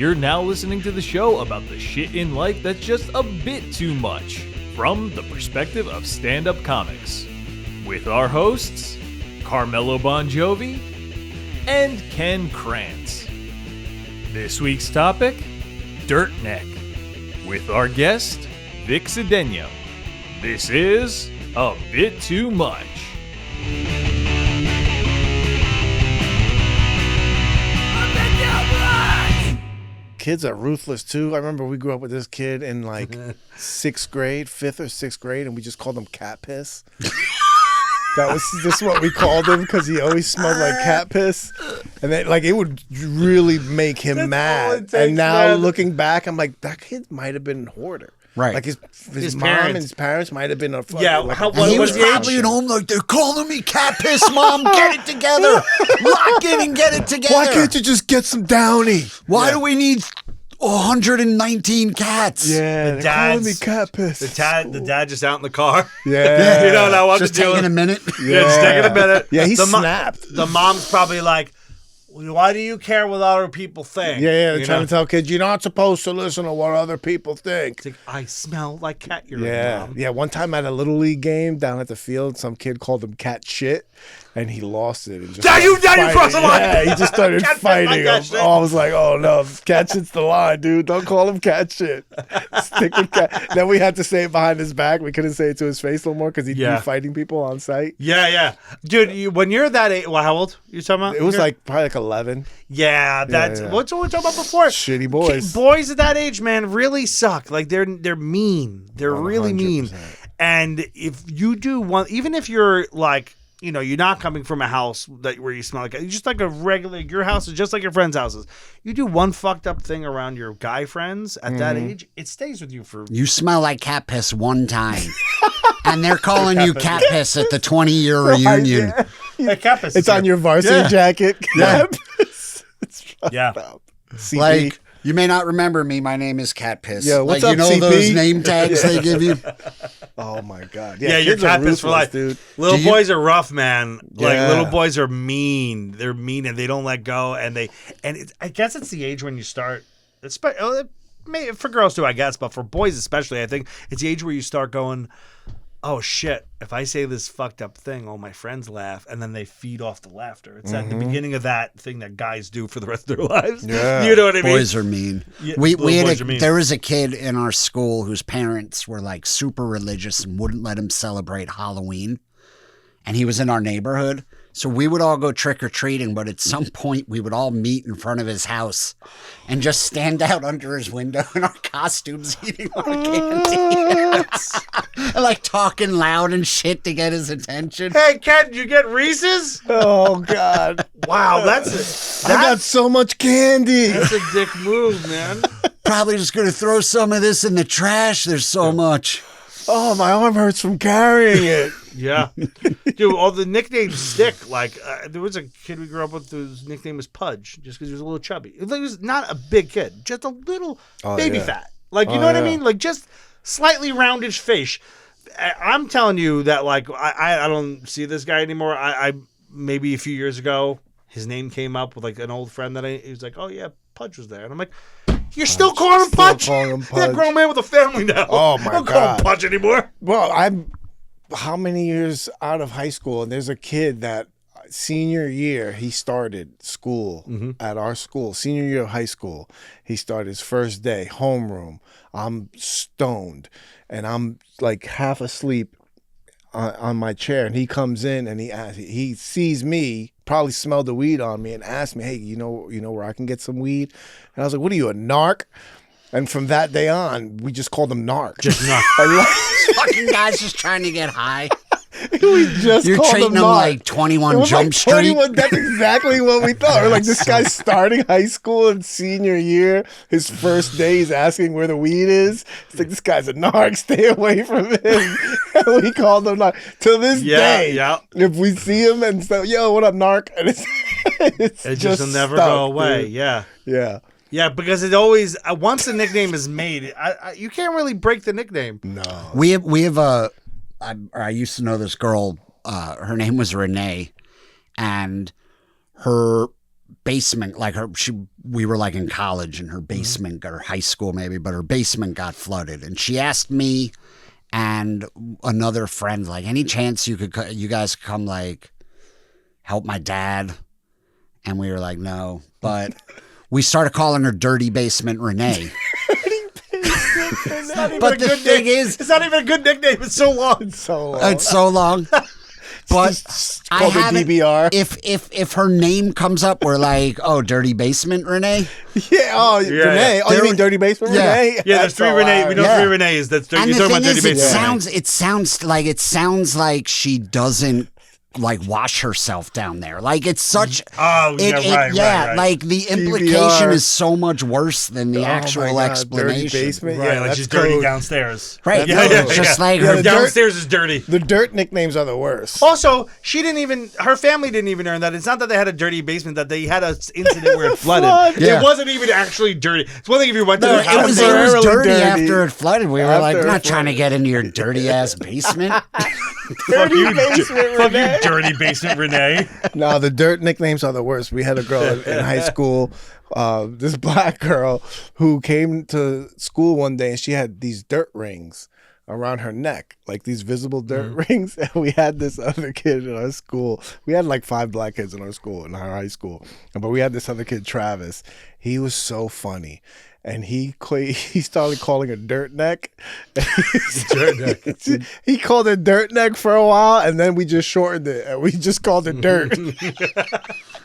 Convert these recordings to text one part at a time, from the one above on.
You're now listening to the show about the shit in life that's just a bit too much, from the perspective of stand-up comics. With our hosts, Carmelo Bongiovi and Ken Krantz. This week's topic, Dirt Neck, with our guest, Vic Cedeno. This is A Bit Too Much. Kids are ruthless too. I remember we grew up with this kid in like sixth grade, fifth or sixth grade, and we just called him cat piss. That was just what we called him because he always smelled like cat piss, and then like it would really make him mad. And now looking back, I'm like, that kid might have been a hoarder. Right, like his mom and his parents might have been a fucking, and he was probably at home like, they're calling me cat piss, Mom. Get it together, lock in and get it together. Why can't you just get some Downy? Why do we need 119 cats? Yeah, they're calling me cat piss. The dad just out in the car. Yeah, you don't know what just to do. Taking a minute. Yeah, just taking a minute. Yeah, he snapped. The mom's probably like, why do you care what other people think? Yeah, they're trying to tell kids, you're not supposed to listen to what other people think. It's like, I smell like cat urine, Mom. Yeah, one time at a Little League game down at the field, some kid called him cat shit, and he lost it. And just you crossed the line! Yeah, he just started fighting him. Oh, I was like, oh no, cat shit's the line, dude. Don't call him cat shit. Stick with cat. Then we had to say it behind his back. We couldn't say it to his face no more because he'd be fighting people on site. Yeah. Dude, when you're that age, well, how old you talking about? It was like probably like 11. Yeah, that's what we were talking about before. Shitty boys. Boys at that age, man, really suck. Like they're mean. They're really 100%. Mean. And if you do one, even if you're like, you're not coming from a house where you smell like it. You're just like a regular. Your house is just like your friends' houses. You do one fucked up thing around your guy friends at that age, it stays with you for. You smell like cat piss one time, and they're calling you cat piss at the 20-year reunion. Hey, cat piss. It's on your varsity jacket. Yeah. Yeah. Like, you may not remember me. My name is Cat Piss. Yeah, what's up, CP? Those name tags they give you? Oh, my God. Yeah, you're Cat Piss for life. Dude. Little boys are rough, man. Like, little boys are mean. They're mean, and they don't let go. I guess it's the age when you start, for girls too, I guess, but for boys especially, I think it's the age where you start going, oh shit, if I say this fucked up thing, all my friends laugh, and then they feed off the laughter. It's at the beginning of that thing that guys do for the rest of their lives. Yeah. You know what I mean? Boys are mean. Yeah, there was a kid in our school whose parents were like super religious and wouldn't let him celebrate Halloween. And he was in our neighborhood. So we would all go trick-or-treating, but at some point we would all meet in front of his house and just stand out under his window in our costumes eating our candy. And like talking loud and shit to get his attention. Hey, Ken, did you get Reese's? Oh, God. Wow, I got so much candy. That's a dick move, man. Probably just going to throw some of this in the trash. There's so much. Oh, my arm hurts from carrying it. Yeah. Dude, all the nicknames stick. Like, there was a kid we grew up with whose nickname was Pudge, just because he was a little chubby. He was not a big kid, just a little baby fat. Like, you know what I mean? Like, just slightly roundish face. I'm telling you that, like, I don't see this guy anymore. I maybe a few years ago, his name came up with, like, an old friend he was like, oh, yeah, Pudge was there. And I'm like, you're still calling him Pudge? That grown man with a family now. Oh, my God. Don't call him Pudge anymore. Well, I'm how many years out of high school, and there's a kid that senior year, he started school at our school. Senior year of high school, he started his first day, homeroom. I'm stoned, and I'm like half asleep on my chair, and he comes in and he sees me, probably smelled the weed on me, and asked me, hey, you know where I can get some weed? And I was like, what are you, a narc? And from that day on, we just called him Narc. Just Narc. Fucking guy's just trying to get high. You're treating him like 21 Jump Street. That's exactly what we thought. We're like, this guy's starting high school in senior year. His first day, he's asking where the weed is. It's like, this guy's a narc. Stay away from him. And we called him Narc. Till this day, if we see him and say, yo, what up, Narc? And it just will never go away. Dude. Yeah. Yeah, because it always once a nickname is made, you can't really break the nickname. No, we have I used to know this girl. Her name was Renee, and her basement, like we were like in college, and her basement, or high school maybe, but her basement got flooded, and she asked me and another friend, like, any chance you guys could come, like, help my dad? And we were like, no, but we started calling her Dirty Basement Renee. But the thing is, it's not even a good nickname. It's so long. It's so long. it's so long. But I call me haven't. DBR. If her name comes up, we're like, oh, Dirty Basement Renee. Yeah. Oh, Yeah, Renee. yeah. Oh, you mean Dirty Basement Yeah. Renee? Yeah, there's That's 3 Renee. We know Yeah. 3 Renees. That's And you're the talking about thing Dirty is, Basement. it sounds like she doesn't like wash herself down there. Like it's such. Oh, yeah, right. Like the implication DVR. is so much worse than the Oh my actual God, explanation. Dirty basement. Right, Yeah, like that's she's dirty code. downstairs. Right? Yeah, yeah, It's just yeah. like Yeah, her the dirt- Downstairs is dirty. The dirt nicknames are the worst. Also, her family didn't even earn that. It's not that they had a dirty basement, that they had an incident where it flooded. Flood. Yeah. It wasn't even actually dirty. It's one thing if you went to No, their it house. was temporarily dirty dirty. after it flooded. We were After like, it we're not trying to flooded. get into your dirty ass basement. Fuck you, Basement fuck you, Renee. dirty basement Renee. No, the dirt nicknames are the worst. We had a girl in high school, this black girl, who came to school one day and she had these dirt rings around her neck, like these visible dirt rings. And we had this other kid in our school. We had like 5 black kids in our school, in our high school. But we had this other kid, Travis. He was so funny. And he started calling her Dirt Neck. Dirt Neck. He called her Dirt Neck for a while, and then we just shortened it, and we just called her Dirt.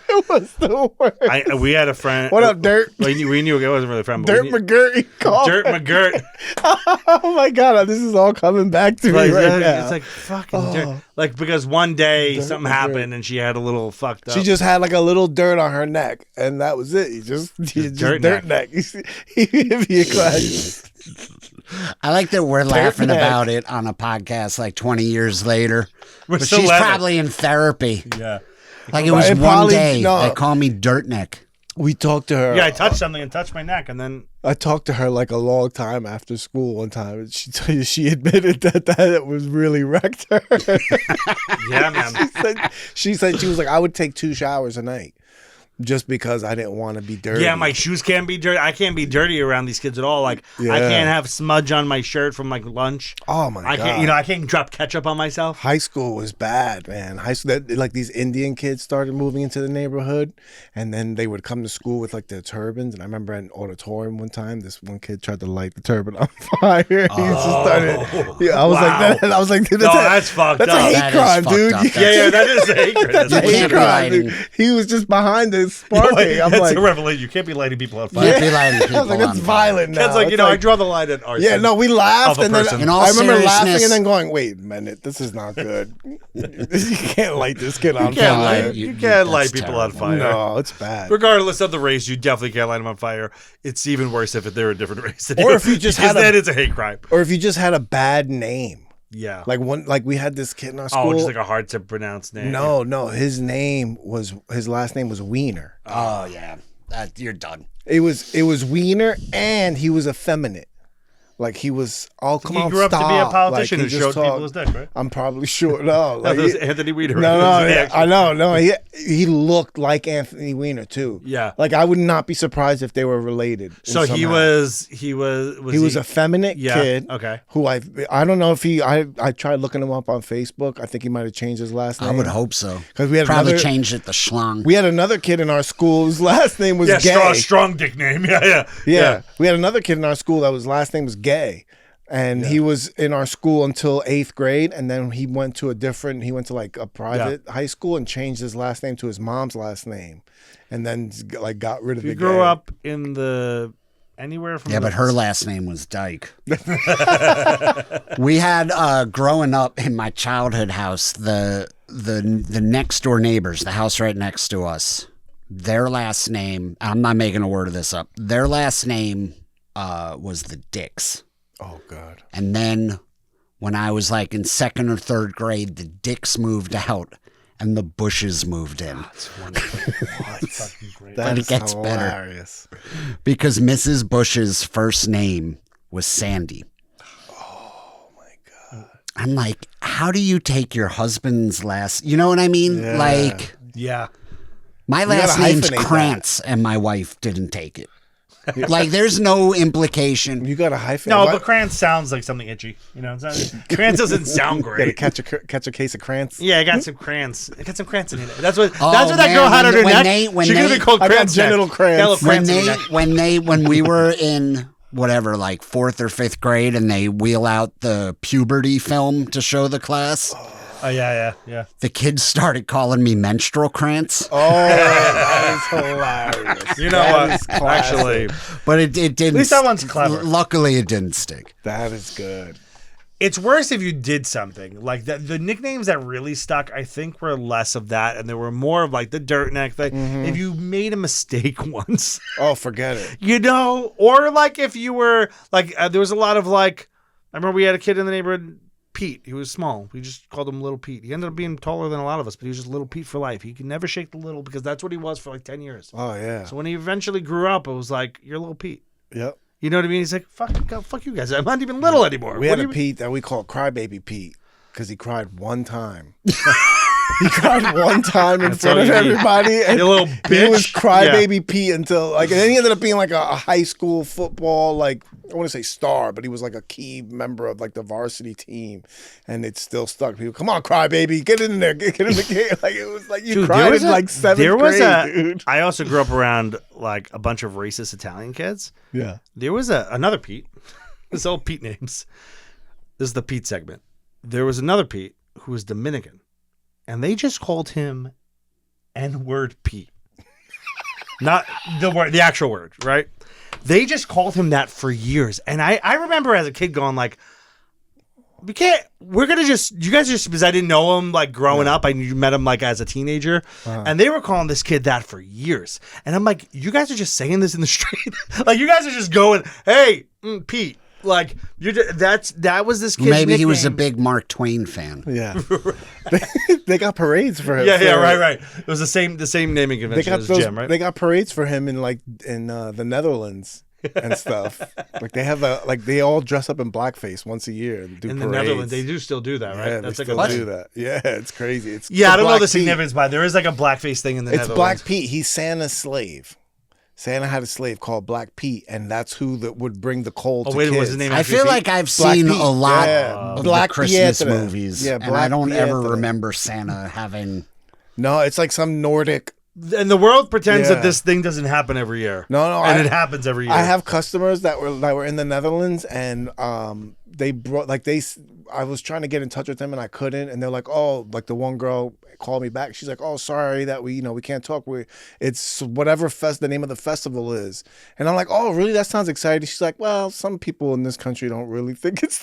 It was the worst. We had a friend. What up, Dirt? We knew it wasn't really a friend. But Dirt we knew, McGirt. He called Dirt her. McGirt. Oh my God, this is all coming back to Like, me right now. it's like fucking dirt. Like, because one day Dirt something McGirt. happened and she had a little fucked up. She just had like a little dirt on her neck, and that was it. He just Dirt Dirt Neck. Neck. He gave me a class. I like that we're laughing neck. about it on a podcast like 20 years later. We're But still she's laughing. probably in therapy. Yeah. Like it was It one probably- day. no. They call me Dirt Neck. We talked to her. Yeah, I touched something and touched my neck, and then I talked to her like a long time after school one time, and she admitted that it was really wrecked her. yeah, man. she said she was like, I would take 2 showers a night just because I didn't want to be dirty. Yeah, my shoes can't be dirty. I can't be dirty around these kids at all. Like, I Yeah. can't have smudge on my shirt from like lunch. Oh my I God. can't. I can't drop ketchup on myself. High school was bad, man. High school, like these Indian kids started moving into the neighborhood, and then they would come to school with like their turbans. And I remember at an auditorium one time, this one kid tried to light the turban on fire. He just started. Yeah, I was Wow. like, that. I was like, That's fucked that's up. a hate That is crime, fucked dude. up. Yeah, that is a hate crime. That's You a hate can't be crime, lighting. dude. He was just behind the No, sparking. I'm that's like, a revelation. You can't be lighting people on You fire. can't be lighting I people was like, on that's fire. violent now. That's like, It's I draw the line at arson. Yeah, no, we laughed, Of a and then person. In all I remember laughing seriousness- and then going, "Wait a minute, this is not good. You can't light this kid on You can't fire. light, You- you can't light that's people on terrible. fire. No, it's bad. Regardless of the race, you definitely can't light them on fire. It's even worse if they're a different race. Than Or if you just because had a- then it's a hate crime. Or if you just had a bad name, Yeah. like we had this kid in our school. Oh, just like a hard to pronounce name. no, his last name was Wiener. Oh, yeah. You're done. It was Wiener, and he was effeminate. Like he was, oh come He on, grew up to be a stop. politician Like, who he showed just people talked- his dick, right? I'm probably sure. No, like, That was Anthony Weiner. No, That was the yeah, action. I know. No, he looked like Anthony Weiner too. Yeah. like I would not be surprised if they were related. So he somehow. was He was a effeminate Yeah, kid. okay. Who I don't know if I tried looking him up on Facebook. I think he might have changed his last name. I would hope so. 'Cause we had Probably another- changed it to Schlong. We had another kid in our school whose last name was Yeah, Gay. strong dick name. Yeah. Yeah. We had another kid in our school that was last name was Gay. And he was in our school until 8th grade, and then he went to like a private high school and changed his last name to his mom's last name, and then like got rid of You the grew Gay. up in anywhere from Yeah, but her last name was Dyke. We had growing up in my childhood house, the next door neighbors, the house right next to us, their last name, I'm not making a word of this up. Their last name was the Dicks. Oh God. And then when I was like in 2nd or 3rd grade, the Dicks moved out and the Bushes moved in. That's wonderful. That's fucking great. But it gets better. hilarious. Because Mrs. Bush's first name was Sandy. Oh my God. I'm like, how do you take your husband's last? You know what I mean? Yeah. Like, Yeah. My gotta last name's hyphenate Krantz, and my wife didn't take it. Like, there's no implication. You got to hyphenate. No, but Krantz sounds like something itchy. You know, Krantz doesn't sound great. Catch a case of Krantz. Yeah, I got some Krantz. I got some Krantz in it. That's what Oh, that man, girl had on her when neck. they- She could have been called I got Krantz. genital Krantz. When we were in whatever, like 4th or 5th grade, and they wheel out the puberty film to show the class, Oh yeah. the kids started calling me menstrual Krantz. Oh, that is hilarious. You know That what? is classic. Actually, But it didn't. At least that one's clever. Luckily, it didn't stick. That is good. it's worse if you did something like that. The nicknames that really stuck, I think, were less of that, and there were more of like the dirt neck thing. If you made a mistake once, Oh, forget it. you know, or like if you were like, there was a lot of like, I remember we had a kid in the neighborhood, Pete. He was small. We just called him Little Pete. He ended up being taller than a lot of us, but he was just Little Pete for life. He could never shake the little because that's what he was for like 10 years. Oh, yeah. So when he eventually grew up, it was like, you're Little Pete. Yep. You know what I mean? He's like, fuck you guys. I'm not even little anymore. We What had do a you- Pete that we called Crybaby Pete because he cried one time. He cried one time in front of all you need. everybody, and You little he was bitch. Crybaby Pete until like, and then he ended up being like a high school football, like I want to say star, but he was like a key member of like the varsity team, and it still stuck. People, come on, Crybaby, get in there, get in the game. Like it was like you Dude, cried in like 7th grade, dude. I also grew up around like a bunch of racist Italian kids. Yeah. There was another Pete. This all Pete names. This is the Pete segment. There was another Pete who was Dominican, and they just called him N-word Pete. Not the word, the actual word, right? They just called him that for years. And I remember as a kid going like, you guys are just, because I didn't know him like growing up. I met him like as a teenager, and they were calling this kid that for years. And I'm like, you guys are just saying this in the street. Like you guys are just going, hey, Pete. Like that was this kid's Maybe he was a nickname. big Mark Twain fan. Yeah. they got parades for him. Yeah, right. It was the same naming They convention got as those. Jim, right? They got parades for him in the Netherlands and stuff. Like they have they all dress up in blackface once a year and do in parades. the Netherlands, they do still do that, right? Yeah, That's they like still do that. Yeah, it's crazy. It's I don't know Black the Pete. significance, but there is like a blackface thing in the It's Netherlands. Black Pete. He's Santa's slave. Santa had a slave called Black Pete, and that's who would bring the coal to wait, kids. what's his name? I feel like I've Black seen Pete. a lot Yeah. of Black the Christmas Pietra. movies, Yeah, and I Black don't ever Pietra. remember Santa having. No, it's like some Nordic. And the world pretends Yeah. that this thing doesn't happen every year. No, and it happens every year. I have customers that were in the Netherlands, and they brought I was trying to get in touch with them and I couldn't, and they're like, oh, like the one girl called me back. She's like, oh, sorry that we can't talk. It's whatever the name of the festival is, and I'm like, oh, really? That sounds exciting. She's like, well, some people in this country don't really think it's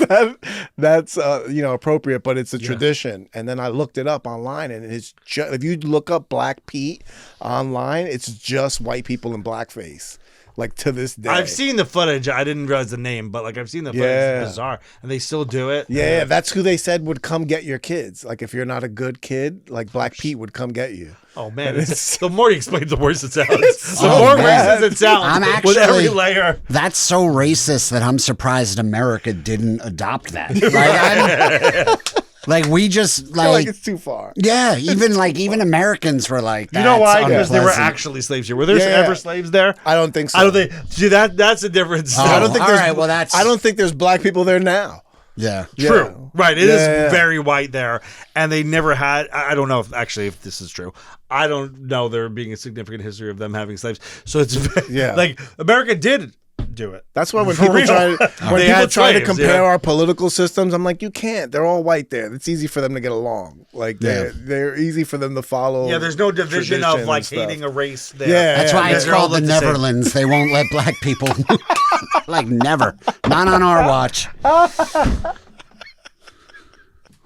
that's appropriate, but it's a tradition. And then I looked it up online, and it's just, if you look up Black Pete online, it's just white people in blackface. Like to this day, I've seen the footage. I didn't realize the name, but like I've seen the footage. Yeah. It's bizarre, and they still do it. Yeah, that's who they said would come get your kids. Like if you're not a good kid, like Black Pete would come get you. Oh man, It's- the more you explain, the worse it sounds. The Oh, more man. racist it sounds. I'm with every actually- layer. That's so racist that I'm surprised America didn't adopt that. Like we just I feel like like. it's too far. Yeah, even Americans were like, You know why? "That's Because there were unpleasant." actually slaves here. Were there Yeah. ever slaves there? I don't think so. I don't think. See, that's the difference. Oh, I don't think all there's. right, well, that's- I don't think there's black people there now. Yeah. True. Yeah. Right. It is Yeah. very white there. And they never had, I don't know if this is true. I don't know there being a significant history of them having slaves. So it's Yeah. like America did do it. That's why when For people real. try They to had slaves, compare yeah. our political systems, I'm like, you can't. They're all white there. It's easy for them to get along. Like they're easy for them to follow. Yeah, there's no division of tradition like and stuff. hating a race there. Yeah. That's why it's They're all called the look the same. Netherlands. They won't let black people. Like never. Not on our watch.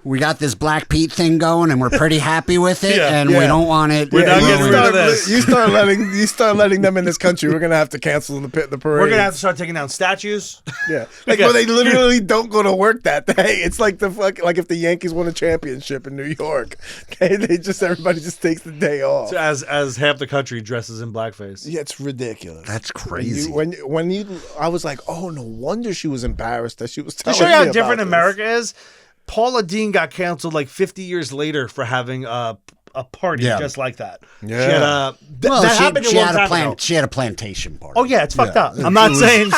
We got this Black Pete thing going, and we're pretty happy with it, Yeah. and we don't want it. We're not you getting rid of this. You start letting them in this country. We're gonna have to cancel the parade. We're going to have to start taking down statues. Yeah, like well, they literally don't go to work that day. It's like like if the Yankees won a championship in New York, okay, everybody just takes the day off. as half the country dresses in blackface. Yeah, it's ridiculous. That's crazy. When you, I was like, oh, no wonder she was embarrassed that she was To telling show you me how about different this. America is, Paula Dean got canceled like 50 years later for having a a party Yeah. just like that. Yeah. She had a that happened a long time ago. She had a plantation party. Oh yeah, it's fucked up. I'm not saying,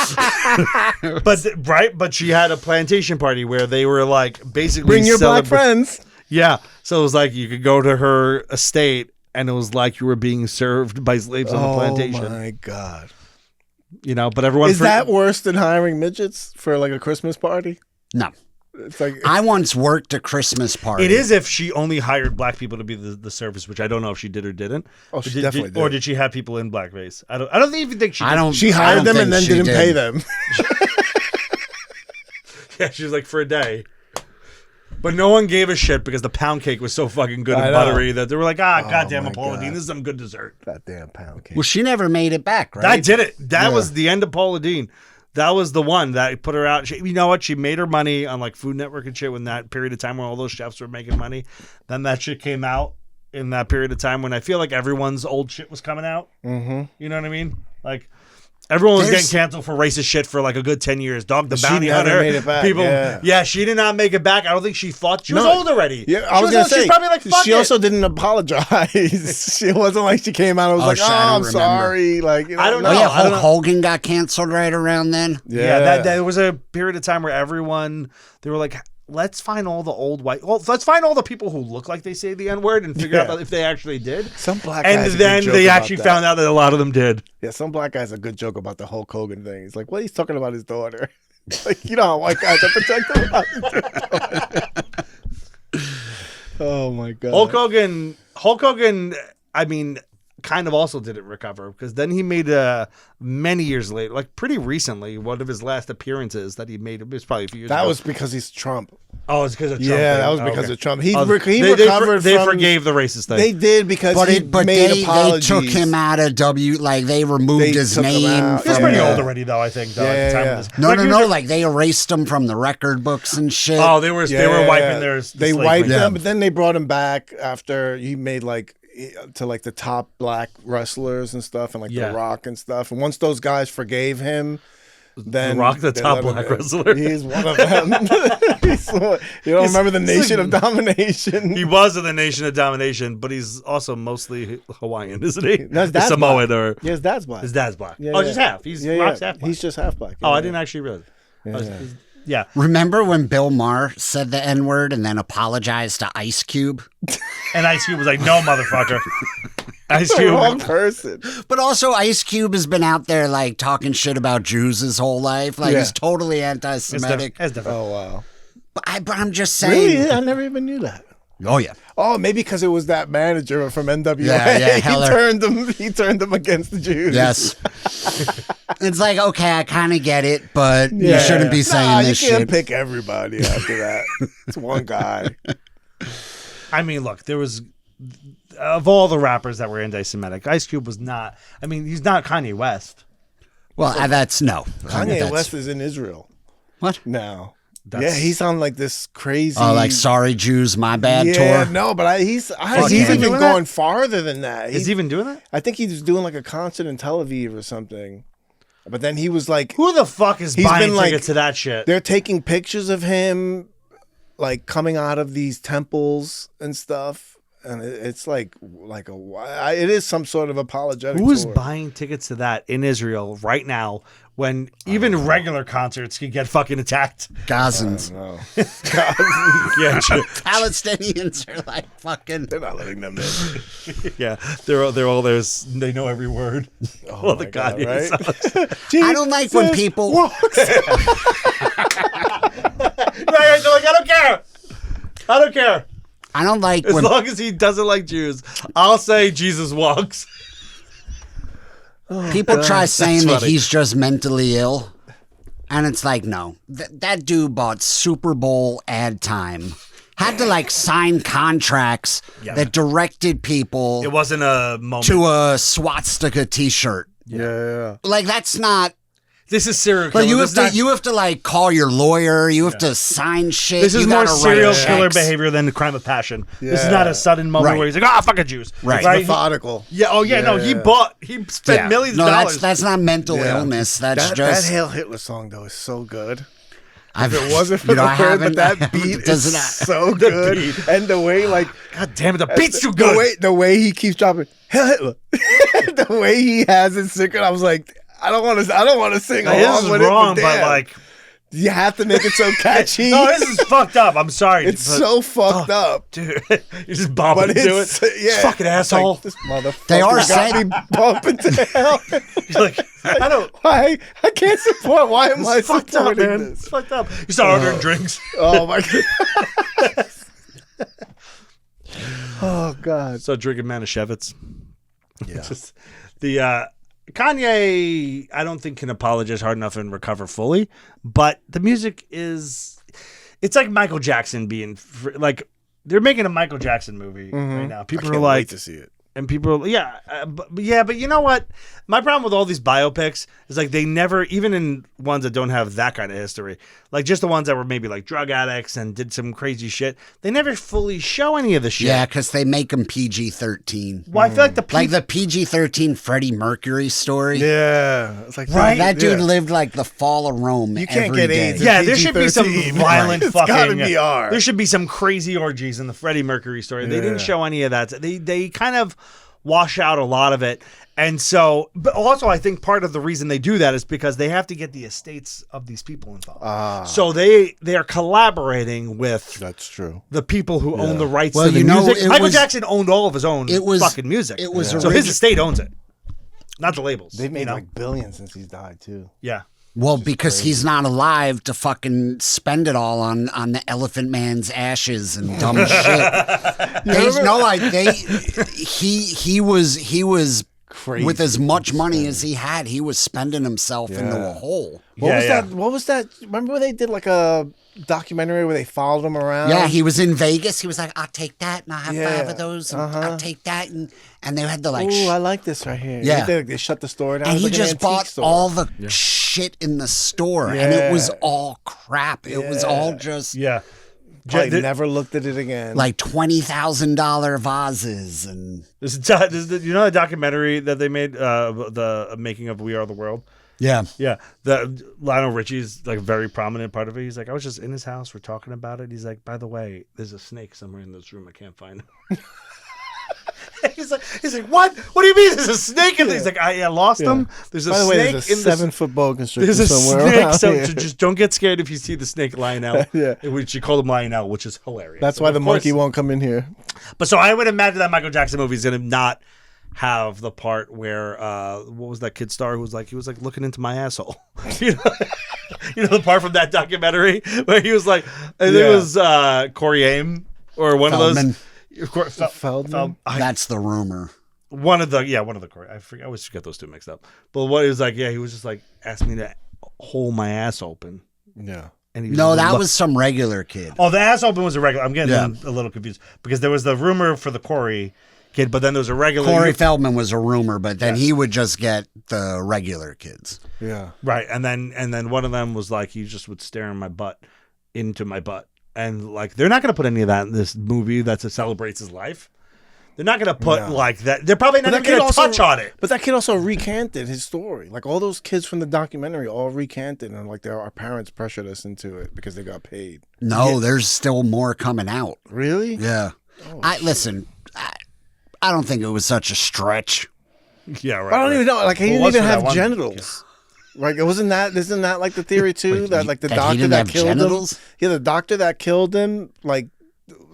but she had a plantation party where they were like basically Bring your black friends. Yeah, so it was like you could go to her estate, and it was like you were being served by slaves on the plantation. Oh my god! You know, but everyone Is that worse than hiring midgets for like a Christmas party? No. It's like I once worked a Christmas party. It is if she only hired black people to be the service, which I don't know if she did or didn't. Oh, she Did- definitely did. Or did she have people in blackface? I don't even think she did. I don't. She I hired don't them think and then she didn't did. pay them. Yeah, she was like for a day. But no one gave a shit because the pound cake was so fucking good I and know. buttery that they were like, goddamn, my Paula God. Dean, this is some good dessert. That damn pound cake. Well, she never made it back, right? That did it. That Yeah. was the end of Paula Dean. That was the one that put her out. You know what? She made her money on like Food Network and shit when that period of time when all those chefs were making money. Then that shit came out in that period of time when I feel like everyone's old shit was coming out. Mm-hmm. You know what I mean? Like everyone was getting canceled for racist shit for like a good 10 years. Dog the She Bounty never Hunter. made it back, People, yeah. she did not make it back. I don't think she thought she was No. old already. Yeah, I She was gonna old. say. She's probably like, fuck she it. also didn't apologize. It wasn't like she came out and was Oh, like, shit, I "Oh, don't I'm remember. sorry." Like, you know, I don't Oh know. yeah, I don't Hulk know. Hogan got canceled right around then. Yeah, there was a period of time where they were like, let's find all the old white. Well, let's find all the people who look like they say the N word and figure out if they actually did. Some black and guy's a then good joke they about actually that. found out that a lot of them did. Yeah, some black guy's a good joke about the Hulk Hogan thing. He's like, "Well, he's talking about his daughter." Like, you know how white guys are protective about their daughter. Oh my god. Hulk Hogan. I mean, kind of also didn't recover because then he made many years later, like pretty recently, one of his last appearances that he made. It was probably a few years That ago. was because he's Trump. Oh, it's because of Trump. Yeah, thing. that was Oh, because okay. of Trump. He Oh, recovered they from. forgave the racist thing. They did because he But made they apologies. took him out of they removed They his took him name. out. He's From pretty Yeah. old already, though. I think. Though, at the time of this. No, Like, no, he no. was a- Like they erased him from the record books and shit. Oh, they were wiping their. They slate wiped clean. them, but then they brought him back after he made like to like the top black wrestlers and stuff, and like Yeah. The Rock and stuff. And once those guys forgave him, then Rock, the they top let him black go. wrestler? He's one of them. You don't remember the Nation of Domination? He was in the Nation of Domination, but he's also mostly Hawaiian, isn't he? His dad's Samoan black. or Yeah, his dad's black. his dad's black. Yeah, oh, yeah. just half. He's Rock's half black. He's just half black. Oh, Yeah, I didn't actually realize. Yeah. Remember when Bill Maher said the N word and then apologized to Ice Cube? And Ice Cube was like, "No, motherfucker." Ice The wrong Cube. person. But also, Ice Cube has been out there like talking shit about Jews his whole life. Like Yeah. he's totally anti-Semitic. That's different. Oh wow. But I'm just saying. Really? I never even knew that. Oh yeah. Oh, maybe because it was that manager from NWA. Yeah, Heller. He turned them against the Jews. Yes. It's like, okay, I kind of get it, but you Yeah. shouldn't be saying this you can't shit. pick everybody after that. It's one guy. I mean, look, there was of all the rappers that were anti-Semitic, Ice Cube was not. I mean, he's not Kanye West. Well, that's no. Kanye That's- West is in Israel What? now. That's- Yeah, he's on like this crazy. Oh, like Sorry Jews, My Bad yeah, tour. no, but he's Fuck even him. Doing going that? farther than that. Is he even doing that? I think he's doing like a concert in Tel Aviv or something. But then he was like, Who the fuck is He's buying been, like- tickets to that shit? they're taking pictures of him like coming out of these temples and stuff. And it's like it is some sort of apologetic. Who is tour. buying tickets to that in Israel right now when even regular concerts can get fucking attacked? Gazans. No, Yeah, Palestinians are like fucking. they're not letting them in. yeah, they're all there's. They know every word. Oh All my the God, Kanye right? songs. I don't like when people. Right, they're like, I don't care. I don't like As when. long as he doesn't like Jews, I'll say Jesus walks. People try saying that funny. he's just mentally ill, and it's like, no. That dude bought Super Bowl ad time, had to like sign contracts that directed people It wasn't a moment. to a swastika T-shirt. Yeah. Like that's not. This is serial killer. Like This you is have to like call your lawyer. You have to sign shit. This is you more gotta write serial checks. killer behavior than the crime of passion. This is Yeah. not a sudden moment Right. where he's like, "Ah, fucking Jews." Right. Methodical. Yeah. Oh yeah. No, he spent Yeah. millions No, of dollars. that's not mental Yeah. illness. That's That just. Hail Hitler song though is so good. If it wasn't for the word, but that beat is so good. And the way, like, God damn it, the beat's too good. The way he keeps dropping, Hail Hitler. The way he has it secret, I was like, I don't want to sing along with it. Wrong, but like, you have to make it so catchy. No, this is fucked up. I'm sorry. It's so fucked up. Dude. You're just bopping to it. Yeah. This fucking asshole. Like, this motherfucker They are got me bumping to hell. You're like, I don't. Why? I can't support. Why am I fucked up, supporting man. this? It's fucked up. You start ordering drinks. Oh, my God. Oh, God. So drinking Manischewitz. Yeah. Just the Kanye, I don't think can apologize hard enough and recover fully, but the music is, it's like Michael Jackson being like, they're making a Michael Jackson movie right now. People are like, wait to see it. and people are, but you know what? My problem with all these biopics is like they never, even in ones that don't have that kind of history, like just the ones that were maybe like drug addicts and did some crazy shit, they never fully show any of the shit. Yeah, because they make them PG-13. Well, I feel like the PG-13 Freddie Mercury story. Yeah. It's like, Right? That dude lived like the fall of Rome. You can't every get day. AIDS. Yeah, there should be some PG-13. violent It's fucking. gotta be R. There should be some crazy orgies in the Freddie Mercury story. They didn't show any of that. They kind of wash out a lot of it, and so. But also, I think part of the reason they do that is because they have to get the estates of these people involved. So they are collaborating with. That's true. The people who own the rights Well, to the you know, music. Michael Jackson owned all of his own fucking music. It was so his estate owns it, not the labels. They've made you know? like billions since he's died too. Yeah. Well, because he's not alive to fucking spend it all on the Elephant Man's ashes and dumb shit. He was Crazy. with as much money as he had, he was spending himself into a hole. What was that? Remember when they did like a documentary where they followed him around? Yeah, he was in Vegas. He was like, I'll take that, and I'll have 5 of those, and Uh-huh. I'll take that, and they had the like. Ooh, I like this right here. Yeah. They shut the store down. And It's he like an just antique bought store. all the shit in the store, and it was Yeah. all crap. It was all just Yeah. Probably never looked at it again. like $20,000 vases and You know the documentary that they made, the making of We Are the World? yeah. Yeah. The Lionel Richie's like a very prominent part of it. He's like, I was just in his house, we're talking about it. He's like, by the way, there's a snake somewhere in this room. I can't find him. He's like, what? What do you mean there's a snake in there? He's like, I lost him. There's a By the way, snake there's a in this. 7-foot boa constrictor There's a somewhere snake, around so here. just don't get scared if you see the snake lying out. Yeah. Which you call him lying out, which is hilarious. That's So why of the course- monkey won't come in here. But so I would imagine that Michael Jackson movie is going to not have the part where what was that kid star who was like, he was like looking into my asshole. you know the part from that documentary where he was like, I think it was Corey Haim or one Feldman. of those. Feldman? That's the rumor. One of the Corey. I always get those two mixed up. But what he was like, he was just like asked me to hold my ass open. Yeah. And he was No, just that look- was some regular kid. Oh, the ass open was a regular. I'm getting a little confused because there was the rumor for the Corey kid, but then there was a regular. Corey Feldman was a rumor, but then he would just get the regular kids. Yeah. Right, and then one of them was like, he just would stare in my butt, into my butt, and like they're not going to put any of that in this movie that celebrates his life. They're not going to put like that. They're probably not going to touch on it. But that kid also recanted his story. Like all those kids from the documentary all recanted, and like our parents pressured us into it because they got paid. No, there's still more coming out. Really? Yeah. Listen, I don't think it was such a stretch. Yeah, right. I don't even know. Like he didn't was even for that have one genitals. Like isn't that like the theory too? that like the that he doctor didn't that have killed genitals? him. Yeah, the doctor that killed him like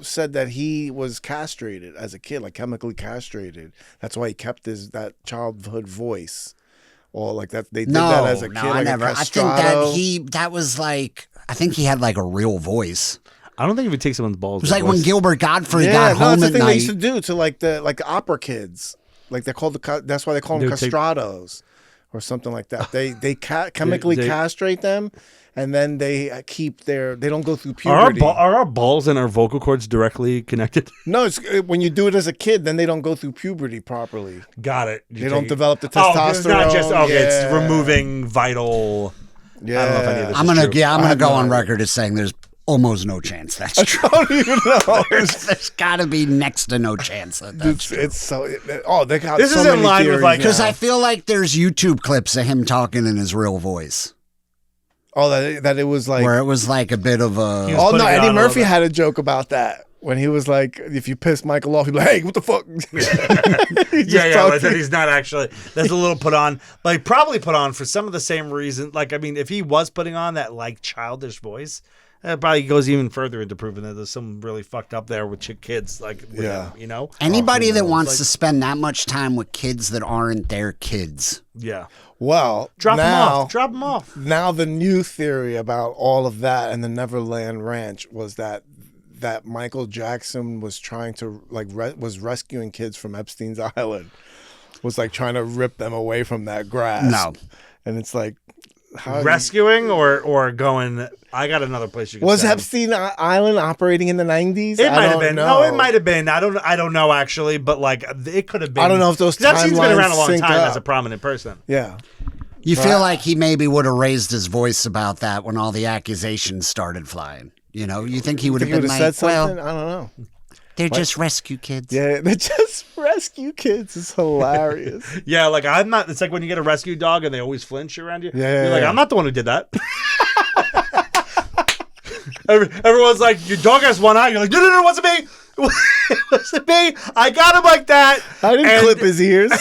said that he was castrated as a kid, like chemically castrated. That's why he kept that childhood voice. Or like that they did that as a kid. I like never. I think that was like, I think he had like a real voice. I don't think if he takes someone's balls. It was like when Gilbert Godfrey got that's home the at thing they night. used to do to like the opera kids. Like they're called that's why they call them castrados or something like that. They chemically castrate them, and then they they don't go through puberty. Are our balls and our vocal cords directly connected? No, it's when you do it as a kid, then they don't go through puberty properly. Got it. They don't develop the Oh, testosterone. it's not just it's removing vital. Yeah. I don't know if any of this I'm is gonna true. I'm gonna go on record as saying there's almost no chance that's true. I don't even know. There's got to be next to no chance that that's true. It's so. They got This so is in many line with, theories like- now. Because I feel like there's YouTube clips of him talking in his real voice. Oh, that it was like. Where it was like a bit of a. He was Oh no, putting it Eddie on a Murphy little had a joke about that when he was like, if you piss Michael off, he'd be like, "Hey, what the fuck?" Like that he's not actually. That's a little put on, like probably put on for some of the same reason. Like I mean, if he was putting on that like childish voice, that probably goes even further into proving that there's some really fucked up there with chick kids. Like with him, you know, Anybody that wants Like- to spend that much time with kids that aren't their kids. yeah. Well, Drop him now, off. Drop him off. Now the new theory about all of that and the Neverland Ranch was that Michael Jackson was trying to was rescuing kids from Epstein's Island, was like trying to rip them away from that grasp. No. And it's like Rescuing or going. I got another place you can. was send him. Epstein Island operating in the 90s? It I might have don't been. know. No, it might have been. I don't know actually, but like it could have been. I don't know if those 'Cause Epstein's been timelines around a long sync time up. as a prominent person. Yeah. You feel like he maybe would have raised his voice about that when all the accusations started flying. You know, you think he would have He would been have like, said something? well, I don't know. they're just rescue kids. Yeah, they just rescue kids. It's hilarious. Yeah, like I'm not. It's like when you get a rescue dog and they always flinch around you. Yeah, You're like, yeah. I'm not the one who did that. Everyone's like, your dog has one eye. You're like, no, it wasn't me. It wasn't me. I got him like that. I didn't And clip his ears.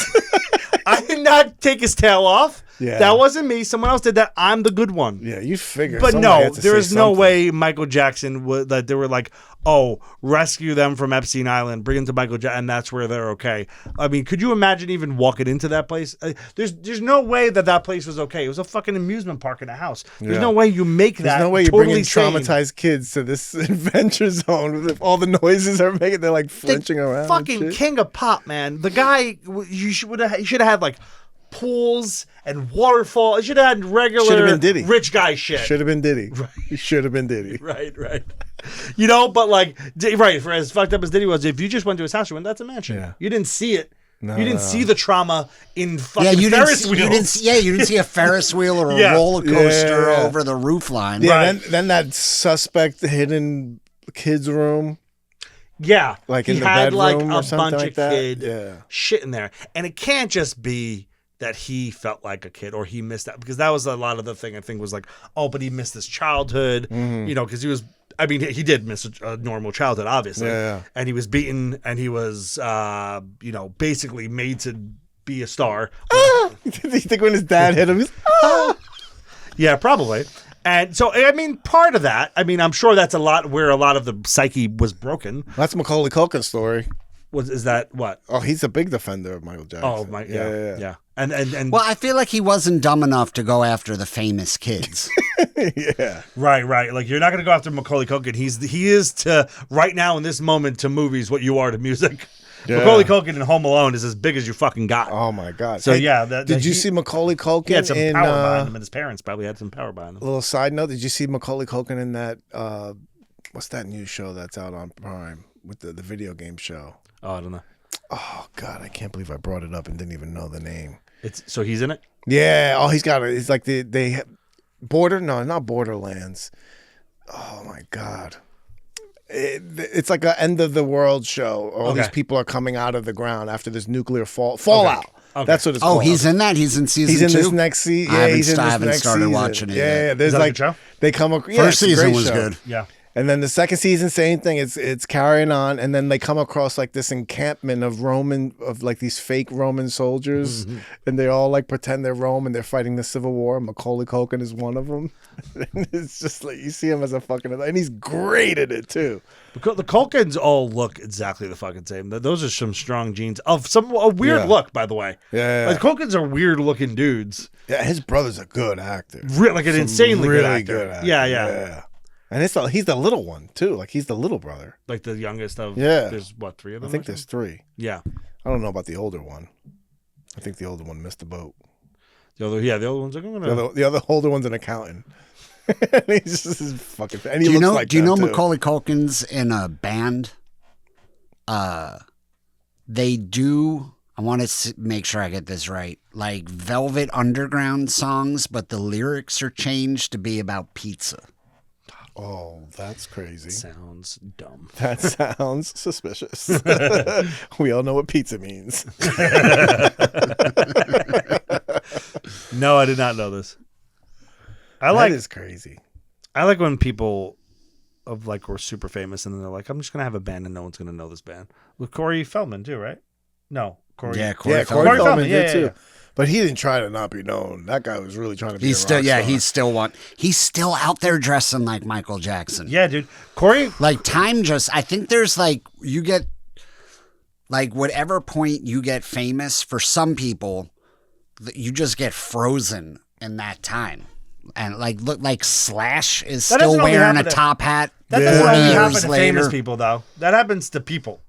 I did not take his tail off. Yeah. That wasn't me. Someone else did that. I'm the good one. Yeah, you figure. But somebody no, had to there say is no something. way Michael Jackson would that they were like, oh, rescue them from Epstein Island, bring them to Michael Jackson, and that's where they're okay. I mean, could you imagine even walking into that place? There's no way that place was okay. It was a fucking amusement park in a house. There's Yeah. no way you make that. There's no way you're totally bringing sane. traumatized kids to this adventure zone with all the noises are making. They're like The flinching around. and Fucking shit. king of pop, man. The guy, you should have had like pools and waterfall. It should have had regular Should have been Diddy. rich guy shit. Should have been Diddy. He should have been Diddy. Right. You know, but like, right, for as fucked up as Diddy was, if you just went to his house, you went, that's a mansion. Yeah. You didn't see it. No, you didn't no. see the trauma in fucking Yeah, you didn't, Ferris see, wheels. you didn't see a Ferris wheel or a Yeah. roller coaster Yeah. over the roof line. Yeah, Right. then that suspect hidden kids room, Yeah, like he in the had bedroom like or a something bunch like of that. kid Yeah. shit in there, and it can't just be that he felt like a kid or he missed that, because that was a lot of the thing I think was like, oh, but he missed his childhood, Mm-hmm. you know, because he was. I mean, he did miss a normal childhood, obviously, Yeah. and he was beaten, and he was, you know, basically made to be a star. Did you think when his dad hit him, he's, Yeah, probably. And so, I mean, part of that, I mean, I'm sure that's a lot where a lot of the psyche was broken. that's Macaulay Culkin's story. Is that what? Oh, he's a big defender of Michael Jackson. Oh my, yeah. yeah. And Well, I feel like he wasn't dumb enough to go after the famous kids. Yeah. right. Like, you're not going to go after Macaulay Culkin. He is to right now in this moment to movies what you are to music. Yeah. Macaulay Culkin in Home Alone is as big as you fucking got. Oh my God. So Hey, yeah, did you see Macaulay Culkin He had some in? power behind him, and his parents probably had some power behind A him. little side note: did you see Macaulay Culkin in that? What's that new show that's out on Prime with the video game show? Oh, I don't know. Oh God, I can't believe I brought it up and didn't even know the name. So he's in it. Yeah. Oh, he's got it. It's like they No, not Borderlands. Oh my God. It's like an end of the world show. All these Okay. people are coming out of the ground after this nuclear fallout. Okay. That's what it's Oh, called. he's in that? He's in season He's in 2? this next season. I Yeah, haven't- he's in I this haven't next started season. watching it Yeah, yet. yeah. There's Is that a like good show? they come across. First season was show. good. Yeah. And then the second season, same thing. It's carrying on, and then they come across like this encampment of like these fake Roman soldiers, and they all like pretend they're Rome and they're fighting the Civil War. Macaulay Culkin is one of them. And it's just like you see him as a fucking, and he's great at it too. The Culkins all look exactly the fucking same. Those are some strong genes of a weird Yeah. look, by the way. Yeah, Like, Culkins are weird looking dudes. yeah. His brother's a good actor, Like an insanely really good actor. actor. Yeah. And he's the little one too. Like he's the little brother. Like the youngest of. Yeah. There's what, 3 of them? I think or there's something? 3. Yeah. I don't know about the older one. I think the older one missed the boat. The other one's like, I'm gonna. The other older one's an accountant. He's just his fucking. And he Do you looks know? like do you that, know too. Macaulay Culkin's in a band? They do. I want to make sure I get this right. Like Velvet Underground songs, but the lyrics are changed to be about pizza. Oh, that's crazy. Sounds dumb. That sounds suspicious. We all know what pizza means. No, I did not know this. That is crazy. I like when people of like were super famous and then they're like, I'm just gonna have a band and no one's gonna know this band. With Corey Feldman too, right? No, Corey. Yeah, Corey Feldman. Feldman Yeah, did too. yeah. But he didn't try to not be known. That guy was really trying to be He's a still, rock star. he's still out there dressing like Michael Jackson. Yeah, dude. Corey. Like time just, I think there's like, you get, like whatever point you get famous, for some people, you just get frozen in that time. And like, look, like Slash is That still doesn't only wearing a happen to- top hat. That 40 doesn't only years happen to later. famous people, though. That happens to people.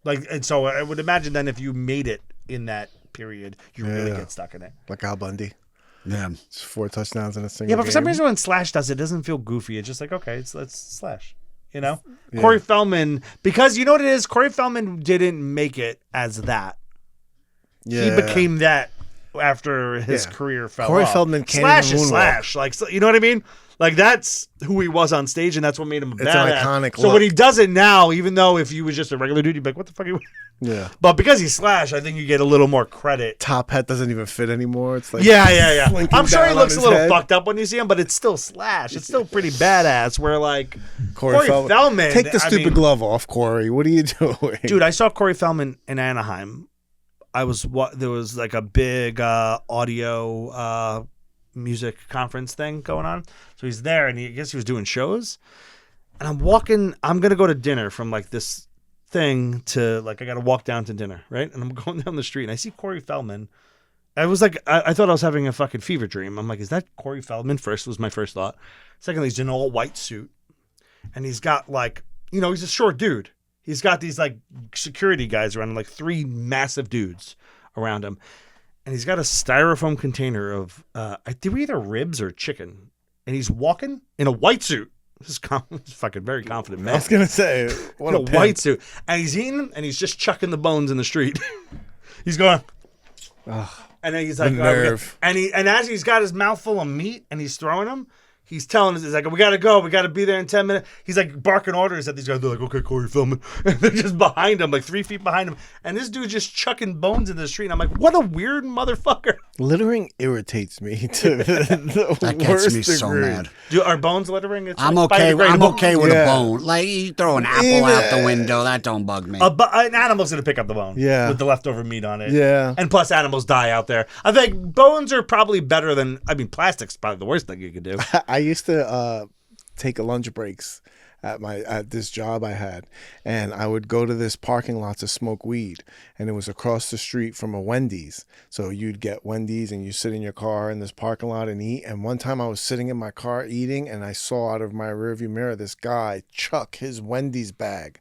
Like, and so I would imagine then if you made it in that period, you really get stuck in it. Like Al Bundy. Yeah. Just 4 touchdowns in a single Yeah, but for some game. reason when Slash does it, it doesn't feel goofy. It's just like, okay, let's Slash. You know? Corey Feldman, because you know what it is? Corey Feldman didn't make it as that. Yeah. He became that after his career fell Corey off. Feldman can't Slash even is moonwalk. Slash. Like, so- you know what I mean? Like, that's who he was on stage, and that's what made him a It's an badass. iconic So look. when he does it now, even though if you was just a regular dude, you'd be like, what the fuck are you... Yeah. But because he's Slash, I think you get a little more credit. Top hat doesn't even fit anymore. It's like Yeah. slinking I'm sure he down looks on a his little head. fucked up when you see him, but it's still Slash. It's still pretty badass. Where like Corey Feldman. Feldman, Take the I stupid mean, glove off, Corey. What are you doing? dude. I saw Corey Feldman in Anaheim. There was like a big audio music conference thing going on. So he's there, and I guess he was doing shows. And I'm gonna go to dinner from like this thing to like I gotta walk down to dinner, right? And I'm going down the street and I see Corey Feldman. I was like, I thought I was having a fucking fever dream. I'm like, is that Corey Feldman? First was my first thought. Secondly, he's in an all white suit, and he's got like, he's a short dude. He's got these like security guys around him, like 3 massive dudes around him, and he's got a styrofoam container of did we either ribs or chicken, and he's walking in a white suit. This is fucking very confident man. I was gonna say, what In a a pimp. white suit, and he's eating them, and he's just chucking the bones in the street. He's going, and then he's like, The nerve. and as he's got his mouth full of meat, and he's throwing them. He's telling us, he's like, we gotta go, we gotta be there in 10 minutes. He's like barking orders at these guys. They're like, okay, Corey, film it. And they're just behind him, like 3 feet behind him. And this dude's just chucking bones in the street. And I'm like, what a weird motherfucker. Littering irritates me to the That gets worst me so degree. mad. Are bones littering? It's I'm like okay. I'm biodegradable. okay with Yeah. a bone. Like you throw an apple out the window, that don't bug me. An animal's gonna pick up the bone. Yeah. With the leftover meat on it. Yeah. And plus, animals die out there. I think bones are probably better than. I mean, plastic's probably the worst thing you could do. I used to take a lunch breaks at this job I had, and I would go to this parking lot to smoke weed, and it was across the street from a Wendy's. So you'd get Wendy's and you sit in your car in this parking lot and eat. And one time I was sitting in my car eating, and I saw out of my rearview mirror this guy chuck his Wendy's bag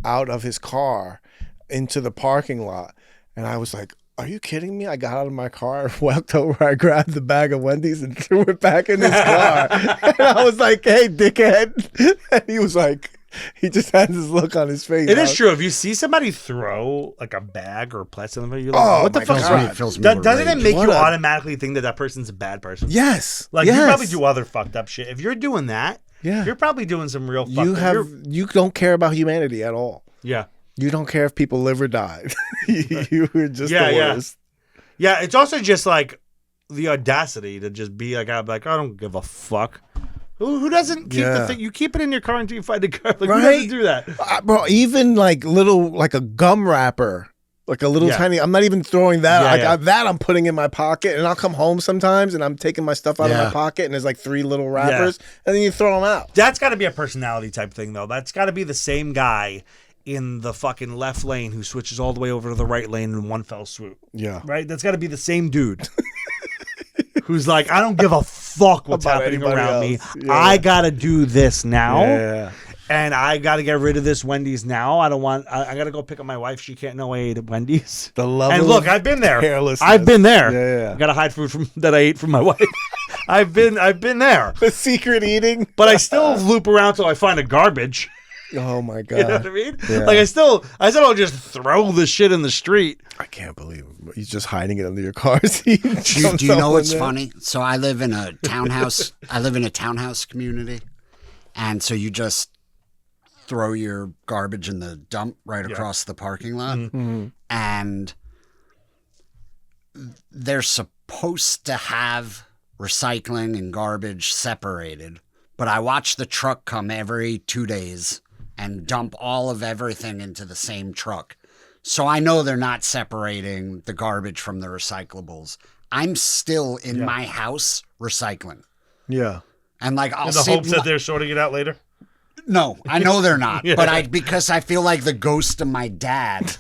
out of his car into the parking lot, and I was like, are you kidding me? I got out of my car, walked over, I grabbed the bag of Wendy's and threw it back in his car. And I was like, hey, dickhead. And he was like, he just had this look on his face. It is true. If you see somebody throw like a bag or plastic, you're like, Oh, what the my fuck? God. It fills me with Doesn't it rage. make What you a- automatically think that person's a bad person? Yes. Like yes. you probably do other fucked up shit. If you're doing that, Yeah. you're probably doing some real fucked You up. you don't care about humanity at all. Yeah. You don't care if people live or die. You were just Yeah, the yeah. worst. Yeah, it's also just like the audacity to just be like, I don't give a fuck. Who doesn't keep the Yeah. thing? You keep it in your car until you find a car. Like, who Right? doesn't do that? Bro, even like a gum wrapper, like a little Yeah. tiny, I'm not even throwing that. Yeah, Like yeah. that I'm putting in my pocket, and I'll come home sometimes and I'm taking my stuff out of Yeah. my pocket, and there's like 3 little wrappers, and then you throw them out. That's got to be a personality type thing, though. That's got to be the same guy in the fucking left lane who switches all the way over to the right lane in one fell swoop. Yeah. Right? That's got to be the same dude who's like, I don't give a fuck what's About happening anybody around me. else. Yeah. I got to do this now. Yeah. And I got to get rid of this Wendy's now. I got to go pick up my wife. She can't know I ate at Wendy's. The level And look, of I've been there. carelessness. I've been there. Yeah, yeah. I got to hide food that I ate from my wife. I've been there. The secret eating. But I still loop around till I find a garbage. Oh my God. You know what I mean? Yeah. Like I still don't just throw the shit in the street. I can't believe it. He's just hiding it under your car seat. Do you know what's funny? So I live in a townhouse. I live in a townhouse community, and so you just throw your garbage in the dump right across the parking lot, and they're supposed to have recycling and garbage separated, but I watch the truck come every 2 days and dump all of everything into the same truck. So I know they're not separating the garbage from the recyclables. I'm still in my house recycling. Yeah. And like I'll In the sit hopes that they're sorting it out later? No, I know they're not. But because I feel like the ghost of my dad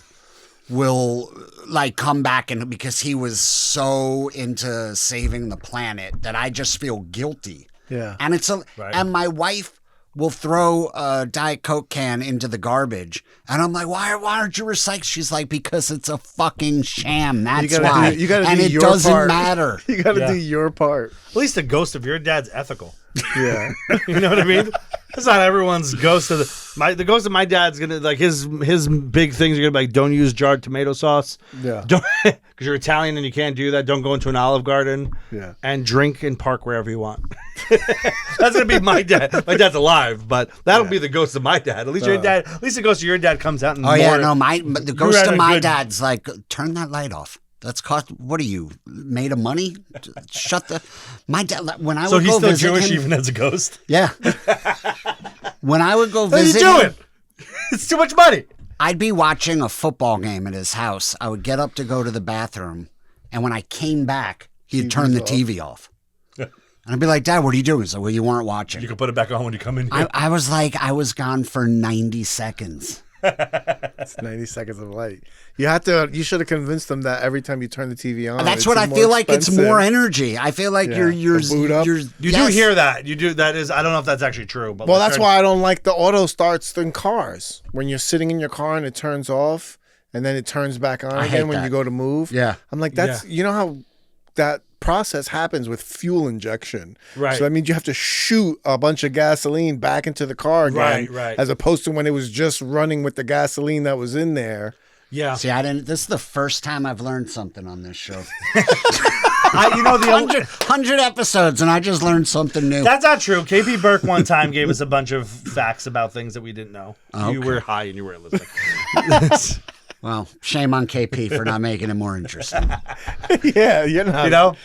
will like come back, and because he was so into saving the planet that I just feel guilty. Yeah. And and my wife will throw a Diet Coke can into the garbage, and I'm like, why aren't you recycling? She's like, because it's a fucking sham. That's why. You gotta and do it your doesn't part. matter. You got to do your part. At least the ghost of your dad's ethical. Yeah. You know what I mean? That's not everyone's ghost of the ghost of my dad's gonna like his big things are gonna be like, don't use jarred tomato sauce. Yeah. Don't because you're Italian and you can't do that. Don't go into an Olive Garden. Yeah. And drink and park wherever you want. That's gonna be my dad. My dad's alive, but that'll be the ghost of my dad. At least your dad. At least the ghost of your dad comes out and But the ghost of my good- dad's like, turn that light off. That's cost. What are you made of money? Shut the. My dad. When I So would he's go still visit Jewish him, even as a ghost. yeah. When I would go What are you visit doing? him, It's too much money. I'd be watching a football game at his house. I would get up to go to the bathroom, and when I came back, he'd turn the TV off. And I'd be like, Dad, what are you doing? He's like, well, you weren't watching. You can put it back on when you come in. I was like, I was gone for 90 seconds. It's 90 seconds of light. You should have convinced them that every time you turn the TV on. That's it's what I more feel like. It's expensive. more energy. I feel like Yeah. you're The boot up. you You do hear that. You do. That is. I don't know if that's actually true. But Well, like, that's why I don't like the auto starts in cars. When you're sitting in your car and it turns off and then it turns back on I hate again when that. you go to move. Yeah. I'm like, that's you know how that process happens with fuel injection. Right. So that means you have to shoot a bunch of gasoline back into the car again. Right. As opposed to when it was just running with the gasoline that was in there. Yeah. See, I didn't. This is the first time I've learned something on this show. You know the 100 episodes, and I just learned something new. That's not true. KP Burke one time gave us a bunch of facts about things that we didn't know. Okay. You were high and you weren't listening. Well, shame on KP for not making it more interesting. Yeah, you're not. You know?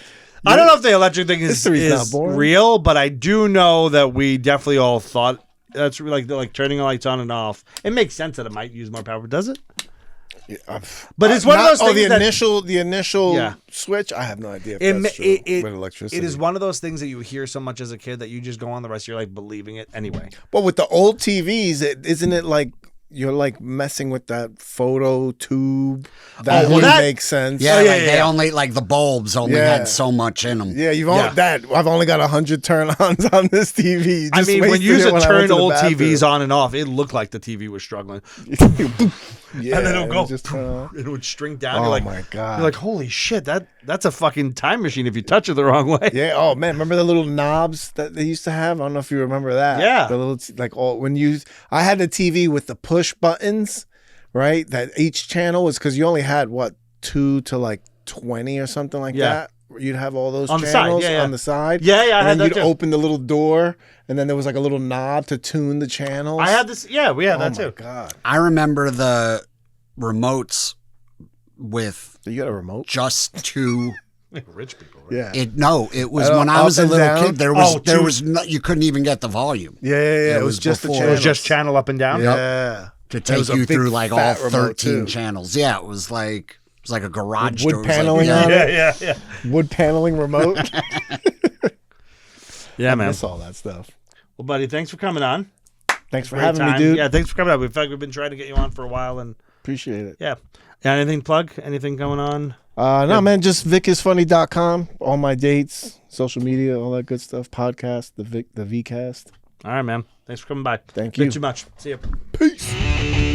I don't know if the electric thing is History's not boring. real, but I do know that we definitely all thought that's like turning the lights on and off. It makes sense that it might use more power, does it? But it's one of those things the initial Yeah. switch. I have no idea if It, that's true with electricity. it is one of those things that you hear so much as a kid that you just go on the rest of your life believing it anyway. But with the old TVs, isn't it like you're like messing with that photo tube? That well, wouldn't that- make sense. Yeah, yeah, like yeah, they yeah. only like the bulbs only Yeah. had so much in them. Yeah, Yeah. I've only got 100 turn-ons on this TV. You I just mean, when wasted you used it to when I went turn to the old bathroom. TVs on and off, it looked like the TV was struggling. Yeah, and then it'll go. just turn on. It would shrink down. Oh You're like, my God. You're like, holy shit, that's a fucking time machine if you touch it the wrong way. Yeah. Oh man, remember the little knobs that they used to have? I don't know if you remember that. Yeah. The little I had the TV with the push buttons, right? That each channel was because you only had 2 to like 20 or something like Yeah. that. You'd have all those On the side, channels yeah, yeah. on the side. Yeah, I and had then that you'd too. open the little door, and then there was like a little knob to tune the channels. I had this. Yeah, we had Oh that my too. God. I remember the remotes with You got a remote? just two. Rich people. Right? Yeah. It was when I Up was a and little down? kid. There was no, you couldn't even get the volume Yeah. It It was was just the before- channels. It was just channel up and down. Yep. Yeah. to It was take a you big through like all fat remote, 13 too. channels. Yeah, it was like a garage Wood door. It was like, paneling yeah. on it? Yeah. Wood paneling remote. Yeah, I man. miss all that stuff. Well, buddy, thanks for coming on. Thanks for Great having time. me, dude. Yeah, thanks for coming on. In fact, we've been trying to get you on for a while, and Appreciate it. yeah. Anything to plug? Anything going on? No, man, just vicisfunny.com. All my dates, social media, all that good stuff. Podcast, the Vcast. All right, man. Thanks for coming by. Thank Bit you. too much. See you. Peace.